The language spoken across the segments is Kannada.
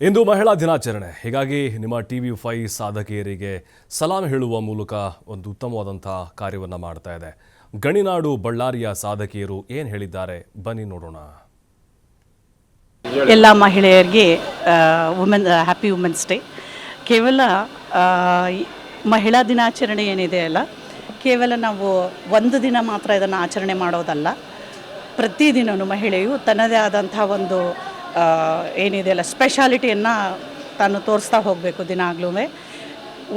ಇಂದು ಮಹಿಳಾ ದಿನಾಚರಣೆ. ಹೀಗಾಗಿ ನಿಮ್ಮ TV5 ಸಾಧಕಿಯರಿಗೆ ಸಲಾಂ ಹೇಳುವ ಮೂಲಕ ಒಂದು ಉತ್ತಮವಾದಂಥ ಕಾರ್ಯವನ್ನು ಮಾಡ್ತಾ ಇದೆ. ಗಣಿನಾಡು ಬಳ್ಳಾರಿಯ ಸಾಧಕಿಯರು ಏನು ಹೇಳಿದ್ದಾರೆ ಬನ್ನಿ ನೋಡೋಣ. ಎಲ್ಲ ಮಹಿಳೆಯರಿಗೆ ಹ್ಯಾಪಿ ವುಮೆನ್ಸ್ ಡೇ. ಕೇವಲ ಮಹಿಳಾ ದಿನಾಚರಣೆ ಏನಿದೆ ಅಲ್ಲ, ಕೇವಲ ನಾವು ಒಂದು ದಿನ ಮಾತ್ರ ಇದನ್ನು ಆಚರಣೆ ಮಾಡೋದಲ್ಲ. ಪ್ರತಿದಿನವೂ ಮಹಿಳೆಯು ತನ್ನದೇ ಆದಂಥ ಒಂದು ಏನಿದೆ ಅಲ್ಲ ಸ್ಪೆಷಾಲಿಟಿಯನ್ನು ತಾನು ತೋರಿಸ್ತಾ ಹೋಗಬೇಕು. ದಿನಾಗ್ಲೂ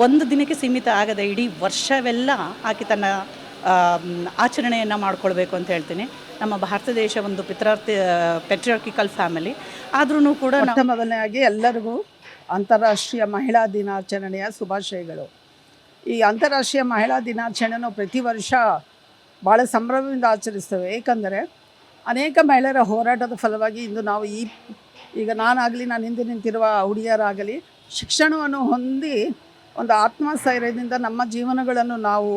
ಒಂದು ದಿನಕ್ಕೆ ಸೀಮಿತ ಆಗದೆ ಇಡೀ ವರ್ಷವೆಲ್ಲ ಆಕೆ ತನ್ನ ಆಚರಣೆಯನ್ನು ಮಾಡ್ಕೊಳ್ಬೇಕು ಅಂತ ಹೇಳ್ತೀನಿ. ನಮ್ಮ ಭಾರತ ದೇಶ ಒಂದು ಪೆಟ್ರಿಯಾರ್ಕಿಕಲ್ ಫ್ಯಾಮಿಲಿ ಆದ್ರೂ ಕೂಡ ಮೊದಲನೇದಾಗಿ ಎಲ್ಲರಿಗೂ ಅಂತಾರಾಷ್ಟ್ರೀಯ ಮಹಿಳಾ ದಿನಾಚರಣೆಯ ಶುಭಾಶಯಗಳು. ಈ ಅಂತಾರಾಷ್ಟ್ರೀಯ ಮಹಿಳಾ ದಿನಾಚರಣೆಯನ್ನು ಪ್ರತಿ ವರ್ಷ ಭಾಳ ಸಂಭ್ರಮದಿಂದ ಆಚರಿಸ್ತೇವೆ. ಏಕೆಂದರೆ ಅನೇಕ ಮಹಿಳೆಯರ ಹೋರಾಟದ ಫಲವಾಗಿ ಇಂದು ನಾವು ಈಗ ನಾನಾಗಲಿ, ನಾನು ಹಿಂದೆ ನಿಂತಿರುವ ಹುಡುಗಿಯರಾಗಲಿ ಶಿಕ್ಷಣವನ್ನು ಹೊಂದಿ ಒಂದು ಆತ್ಮಸ್ಥೈರ್ಯದಿಂದ ನಮ್ಮ ಜೀವನಗಳನ್ನು ನಾವು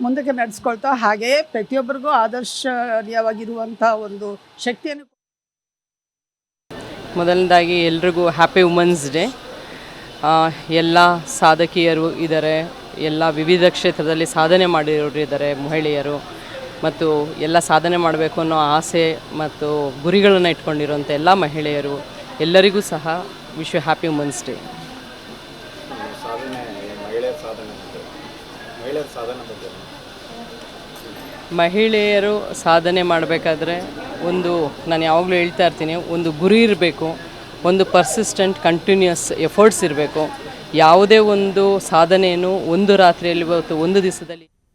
ಮುಂದಕ್ಕೆ ನಡೆಸ್ಕೊಳ್ತಾ, ಹಾಗೆಯೇ ಪ್ರತಿಯೊಬ್ಬರಿಗೂ ಆದರ್ಶನೀಯವಾಗಿರುವಂಥ ಒಂದು ಶಕ್ತಿಯನ್ನು. ಮೊದಲನೇದಾಗಿ ಎಲ್ರಿಗೂ ಹ್ಯಾಪಿ ವುಮೆನ್ಸ್ ಡೇ. ಎಲ್ಲ ಸಾಧಕಿಯರು ಇದ್ದಾರೆ, ಎಲ್ಲ ವಿವಿಧ ಕ್ಷೇತ್ರದಲ್ಲಿ ಸಾಧನೆ ಮಾಡಿರೋರು ಇದ್ದಾರೆ ಮಹಿಳೆಯರು, ಮತ್ತು ಎಲ್ಲ ಸಾಧನೆ ಮಾಡಬೇಕು ಅನ್ನೋ ಆಸೆ ಮತ್ತು ಗುರಿಗಳನ್ನು ಇಟ್ಕೊಂಡಿರೋಂಥ ಎಲ್ಲ ಮಹಿಳೆಯರು ಎಲ್ಲರಿಗೂ ಸಹ wish you happy women's day. ಮಹಿಳೆಯರು ಸಾಧನೆ ಮಾಡಬೇಕಾದ್ರೆ ನಾನು ಯಾವಾಗಲೂ ಹೇಳ್ತಾ ಇರ್ತೀನಿ, ಒಂದು ಗುರಿ ಇರಬೇಕು, ಒಂದು ಪರ್ಸಿಸ್ಟೆಂಟ್ ಕಂಟಿನ್ಯೂಸ್ ಎಫರ್ಟ್ಸ್ ಇರಬೇಕು. ಯಾವುದೇ ಒಂದು ಸಾಧನೆಯನ್ನು ಒಂದು ರಾತ್ರಿಯಲ್ಲಿ ಒಂದು ದಿವಸದಲ್ಲಿ